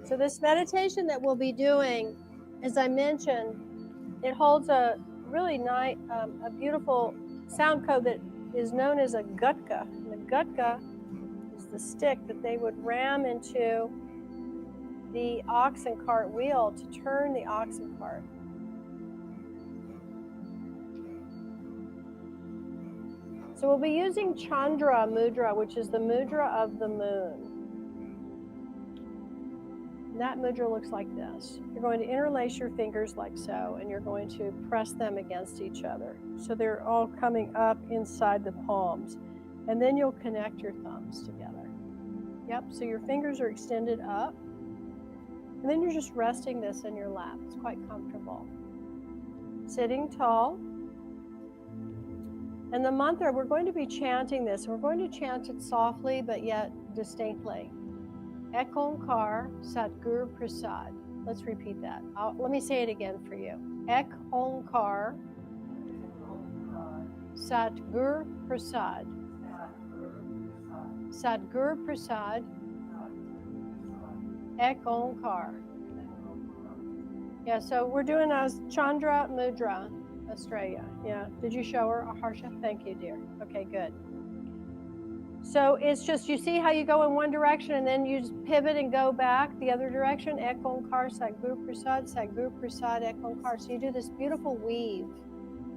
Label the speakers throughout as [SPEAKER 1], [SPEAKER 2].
[SPEAKER 1] So this meditation that we'll be doing, as I mentioned, it holds a really nice, a beautiful sound code that is known as a gutka. And the gutka is the stick that they would ram into the oxen cart wheel to turn the oxen cart. So we'll be using Chandra Mudra, which is the mudra of the moon. And that mudra looks like this. You're going to interlace your fingers like so, and you're going to press them against each other. So they're all coming up inside the palms. And then you'll connect your thumbs together. Yep, so your fingers are extended up. And then you're just resting this in your lap. It's quite comfortable. Sitting tall. And the mantra, we're going to be chanting this. We're going to chant it softly, but yet distinctly. Ek Onkar Satguru Prasad. Let's repeat that. Let me say it again for you. Ek Onkar Satguru Prasad. Satguru Prasad. Ek Onkar. Yeah, so we're doing a Chandra Mudra. Australia. Yeah. Did you show her, Harsha? Thank you, dear. Okay, good. So it's just, you see how you go in one direction and then you just pivot and go back the other direction. Ek Onkar Satguru Prasad, Satguru Prasad, Ek Onkar. So you do this beautiful weave.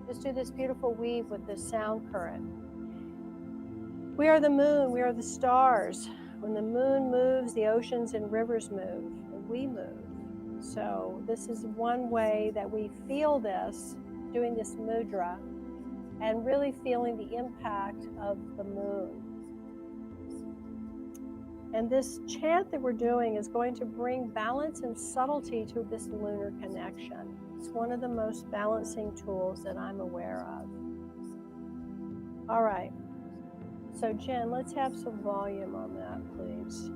[SPEAKER 1] Just do this beautiful weave with this sound current. We are the moon. We are the stars. When the moon moves, the oceans and rivers move, and we move. So this is one way that we feel this, doing this mudra, and really feeling the impact of the moon. And this chant that we're doing is going to bring balance and subtlety to this lunar connection. It's one of the most balancing tools that I'm aware of. All right. So Jen, let's have some volume on that, please.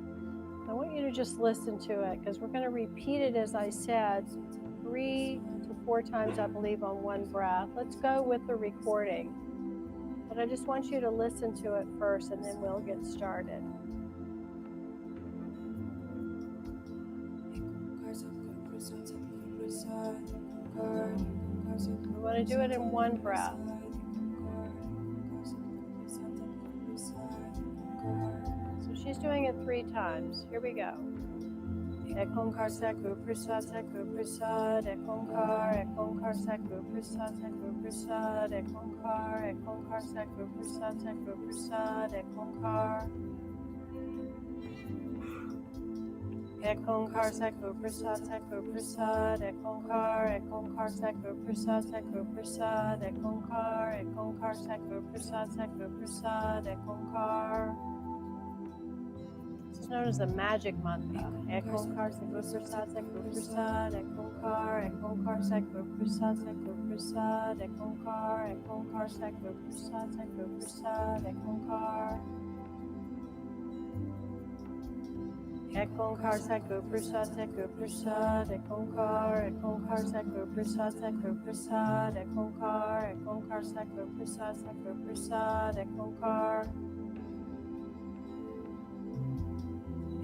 [SPEAKER 1] I want you to just listen to it because we're going to repeat it, as I said, 3 to 4 times, I believe, on one breath. Let's go with the recording. But I just want you to listen to it first, and then we'll get started. We want to do it in one breath. So she's doing it 3 times. Here we go. Ek Onkar Satguru Prasad, Satguru Prasad, Ek Onkar, Ek Onkar Satguru Prasad, Satguru Prasad, Ek Onkar, Ek Onkar Satguru Prasad, Satguru Prasad, Ek Onkar. Ek Onkar Satguru Prasad, Satguru Prasad, Ek Onkar, Ek Onkar Satguru Prasad, Satguru Prasad, Ek Onkar, Ek Onkar Satguru Prasad, Satguru Prasad, Ek Onkar. It's known as the magic mantra. Ek Onkar Satguru Prasad, Satguru Prasad, Ek Onkar, Ek Onkar Satguru Prasad, Satguru Prasad, Ek Onkar, Ek Onkar Satguru Prasad, Satguru Prasad, Ek Onkar. Ek Onkar Satguru Prasad, Satguru Prasad, Ek Onkar, Ek Onkar Satguru Prasad, Satguru Prasad, Ek Onkar, Ek Onkar Satguru Prasad, Satguru Prasad, Ek Onkar.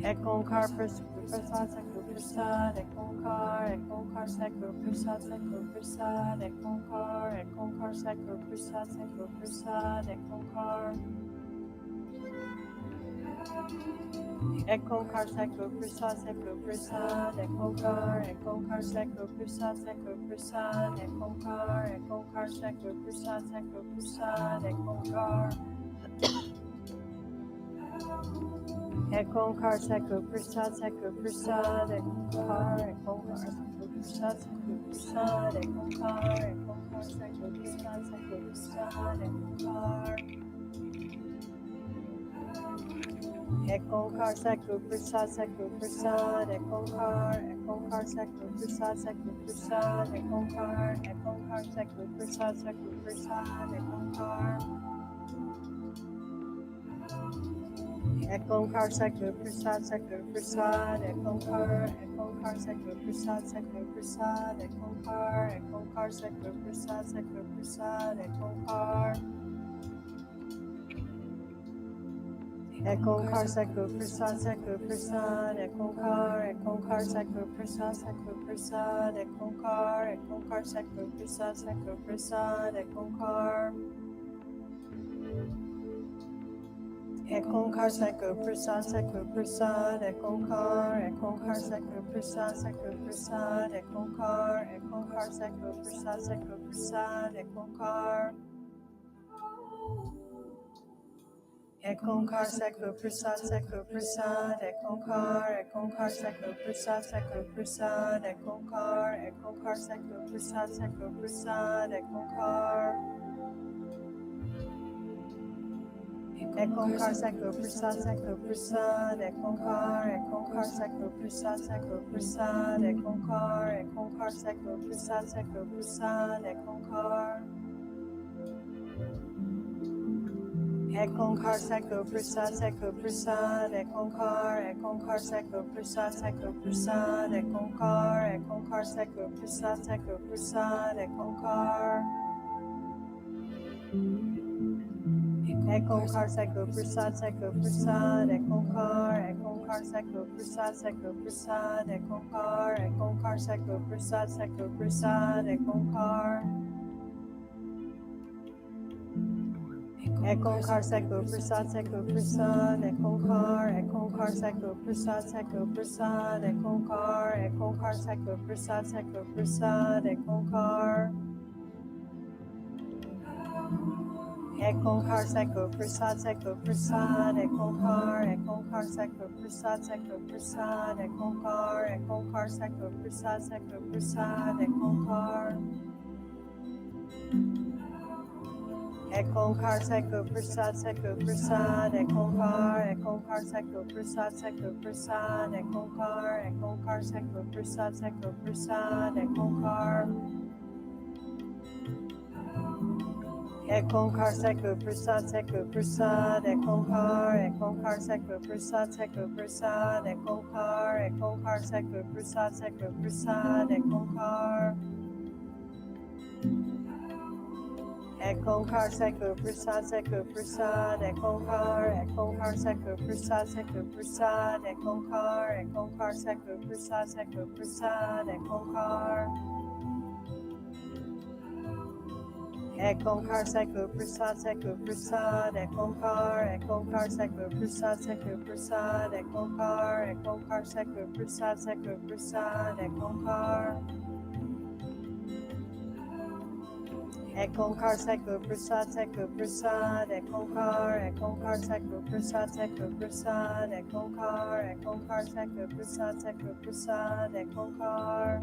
[SPEAKER 1] Ek Onkar Prasad, Satguru Prasad, Ek Onkar, Ek Onkar Satguru Prasad, Satguru Prasad, Ek Onkar, Ek Onkar Satguru Prasad, Satguru Prasad, Ek Onkar. Ek Onkar Satguru Prasad, Satguru Prasad, Ek Onkar, Ek Onkar Satguru Prasad, Satguru Prasad, Ek Onkar, Ek Onkar Satguru Prasad, Satguru Prasad, Ek Onkar. Ek Onkar Satguru Prasad, Satguru Prasad, Ek Onkar, Ek Onkar Satguru Prasad, Satguru Prasad, Ek Onkar, Ek Onkar Satguru Prasad, Satguru Prasad, Ek Onkar. Ek Onkar Satguru Prasad, Satguru Prasad, Ek Onkar, Ek Onkar Satguru Prasad, Satguru Prasad, Ek Onkar, Ek Onkar Satguru Prasad, Satguru Prasad, Ek Onkar. Ek Onkar Satguru Prasad, Satguru Prasad, Ek Onkar, Ek Onkar Satguru Prasad, Satguru Prasad, Ek Onkar, Ek Onkar Satguru Prasad, Satguru Prasad, Ek Onkar. Ek Onkar Seko Prasad Seko Prasad, Ek Onkar Seko Prasad Seko Prasad, Ek Onkar Seko Prasad Seko Prasad, Ek Onkar. Ek Onkar Seko Prasad Seko Prasad, Ek Onkar Seko Prasad Seko Prasad, Ek Onkar Seko Prasad Seko Prasad, Ek Onkar. Ek Onkar Seko Prasad Seko Prasad, Ek Onkar Seko Prasad Seko Prasad, Ek Onkar Seko Prasad Seko Prasad, Ek Onkar. Ek Onkar Seko Prasad Seko Prasad, Ek Onkar Seko Prasad Seko Prasad, Ek Onkar Seko Prasad Seko Prasad, Ek Onkar. Ek Onkar Seko Prasad Seko Prasad, Ek Onkar Seko Prasad Seko Prasad, Ek Onkar Seko Prasad Seko Prasad, Ek Onkar. Ek Onkar Seko Prasad Seko Prasad, Ek Onkar Seko Prasad Seko Prasad, Ek Onkar Seko Prasad Seko Prasad, Ek Onkar. Ek Onkar Seko Prasad Seko Prasad, Ek Onkar Seko Prasad Seko Prasad, Ek Onkar Seko Prasad Seko Prasad, Ek Onkar. Ek Onkar Seko Prasad Seko Prasad, Ek Onkar Seko Prasad Seko Prasad, Ek Onkar Seko Prasad Seko Prasad, Ek Onkar. Ek Onkar Seko Prasad Seko Prasad, Ek Onkar Seko Prasad Seko Prasad, Ek Onkar Seko Prasad Seko Prasad, Ek Onkar. Ek Onkar Seko Prasad Seko Prasad, Ek Onkar Seko Prasad Seko Prasad, Ek Onkar Seko Prasad Seko Prasad, Ek Onkar. Ek Onkar Seko Prasad Seko Prasad, Ek Onkar Seko Prasad Seko Prasad, Ek Onkar Seko Prasad Seko Prasad, Ek Onkar. Ek Onkar Seko Prasad Seko Prasad, Ek Onkar Seko Prasad Seko Prasad, Ek Onkar Seko Prasad Seko Prasad, Ek Onkar. Ek Onkar Seko Prasad Seko Prasad, Ek Onkar Seko Prasad Seko Prasad, Ek Onkar Seko Prasad Seko Prasad, Ek Onkar.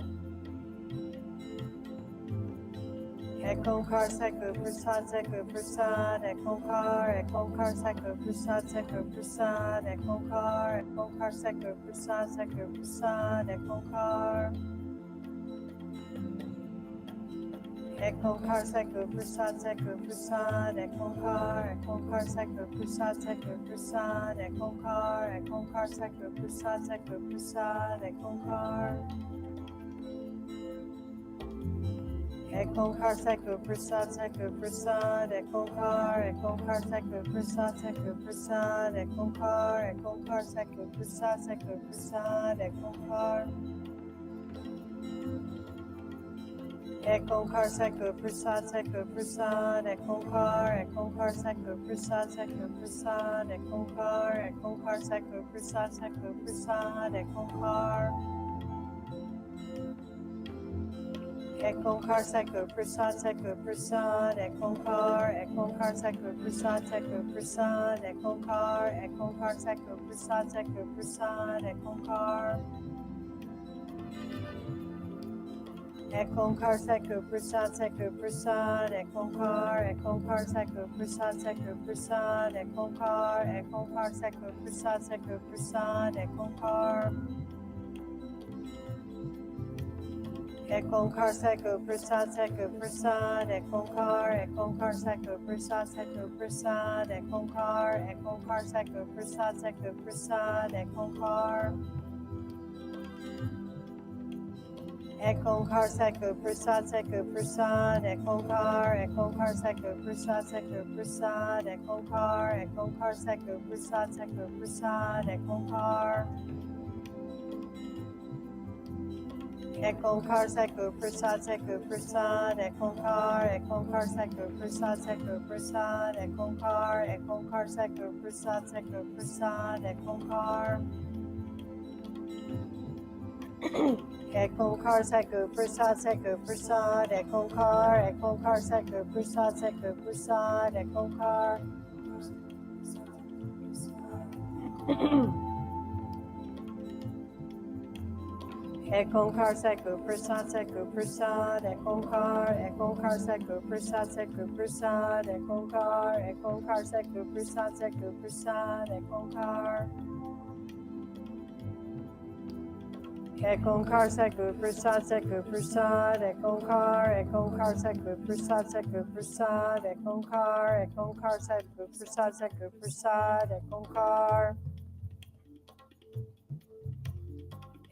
[SPEAKER 1] Ek Onkar Seko Prasad Seko Prasad, Ek Onkar Seko Prasad Seko Prasad, Ek Onkar Seko Prasad Seko Prasad, Ek Onkar. Ek Onkar Seko Prasad Seko Prasad, Ek Onkar Seko Prasad Seko Prasad, Ek Onkar Seko Prasad Seko Prasad, Ek Onkar. Ek Onkar Seko Prasad Seko Prasad, Ek Onkar Seko Prasad Seko Prasad, Ek Onkar Seko Prasad Seko Prasad, Ek Onkar. Ek Onkar Seko Prasad Seko Prasad, Ek Onkar Seko Prasad Seko Prasad, Ek Onkar Seko Prasad Seko Prasad, Ek Onkar. Ek Onkar Seko Prasad Seko Prasad, Ek Onkar Seko Prasad Seko Prasad, Ek Onkar Seko Prasad Seko Prasad, Ek Onkar. Ek Onkar Seko Prasad Seko Prasad, Ek Onkar Seko Prasad Seko Prasad, Ek Onkar Seko Prasad Seko Prasad, Ek Onkar. Ek Onkar Seko Prasad Seko Prasad, Ek Onkar Seko Prasad Seko Prasad, Ek Onkar Seko Prasad Seko Prasad, Ek Onkar. Ek Onkar Seku Prasad Seku Prasad, Ek Onkar Seku Prasad Seku Prasad, Ek Onkar Seku Prasad Seku Prasad, Ek Onkar. Ek Onkar Seku Prasad Seku Prasad, Ek Onkar Seku Prasad Seku Prasad, Ek Onkar Seku Prasad Seku Prasad, Ek Onkar. Ek Onkar Seku Prasad Seku Prasad, Ek Onkar Seku Prasad Seku Prasad, Ek Onkar. Ek Onkar Seku Prasad Seku Prasad, Ek Onkar Seku Prasad Seku Prasad, Ek Onkar Seku Prasad Seku Prasad, Ek Onkar. Ek Onkar Seku Prasad Seku Prasad, Ek Onkar Seku Prasad Seku Prasad, Ek Onkar Seku Prasad Seku Prasad, Ek Onkar.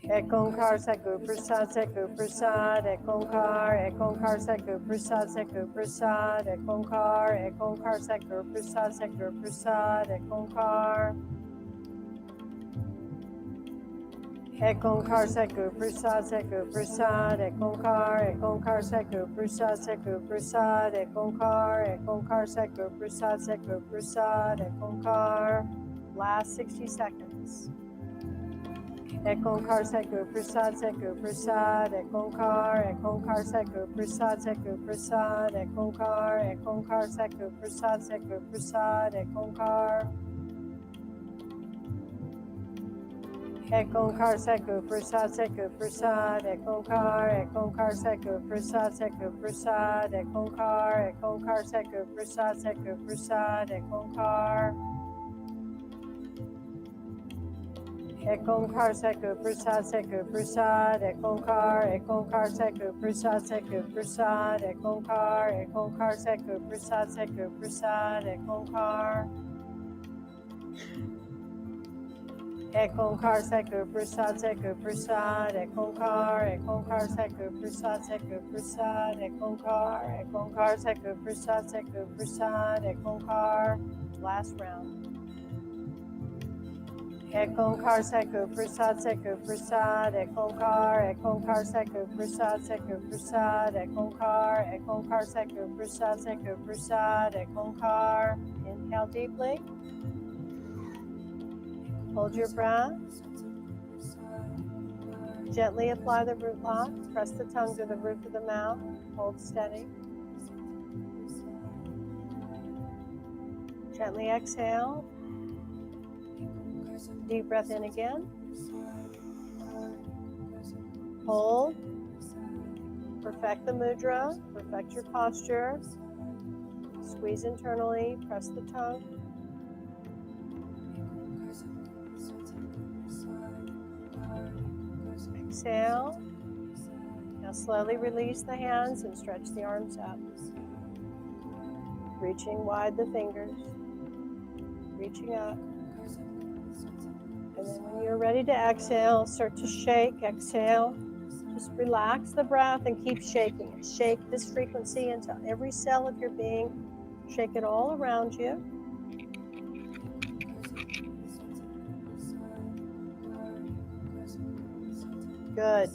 [SPEAKER 1] Ek Onkar Seku Prasad Seku Prasad, Ek Onkar Seku Prasad Seku Prasad, Ek Onkar Seku Prasad Seku Prasad, Ek Onkar. Ek Onkar Seku Prasad Seku Prasad, Ek Onkar Seku Prasad Seku Prasad, Ek Onkar Seku Prasad Seku Prasad, Ek Onkar. Last 60 seconds. Ek Onkar Seku Prasad Seku Prasad, Ek Onkar Seku Prasad Seku Prasad, Ek Onkar Seku Prasad Seku Prasad, Ek Onkar. Ek Onkar Seku Prasad Seku Prasad, Ek Onkar Seku Prasad Seku Prasad, Ek Onkar Seku Prasad Seku Prasad, Ek Onkar. Ek Onkar Seku Prasad Seku Prasad, Ek Onkar Seku Prasad Seku Prasad, Ek Onkar Seku Prasad Seku Prasad, Ek Onkar. Ek Onkar Seku Prasad Seku Prasad, Ek Onkar Seku Prasad Seku Prasad, Ek Onkar Seku Prasad Seku Prasad, Ek Onkar. Last round. Ek Onkar Seku Prasad Seku Prasad, Ek Onkar Seku Prasad Seku Prasad, Ek Onkar Seku Prasad Seku Prasad, Ek Onkar. Inhale deeply. Hold your breath. Gently apply the root lock. Press the tongue to the roof of the mouth. Hold steady. Gently exhale. Deep breath in again. Hold. Perfect the mudra. Perfect your posture. Squeeze internally. Press the tongue. Exhale. Now slowly release the hands and stretch the arms up. Reaching wide the fingers. Reaching up. And then when you're ready to exhale, start to shake. Exhale. Just relax the breath and keep shaking it. Shake this frequency into every cell of your being. Shake it all around you. Good.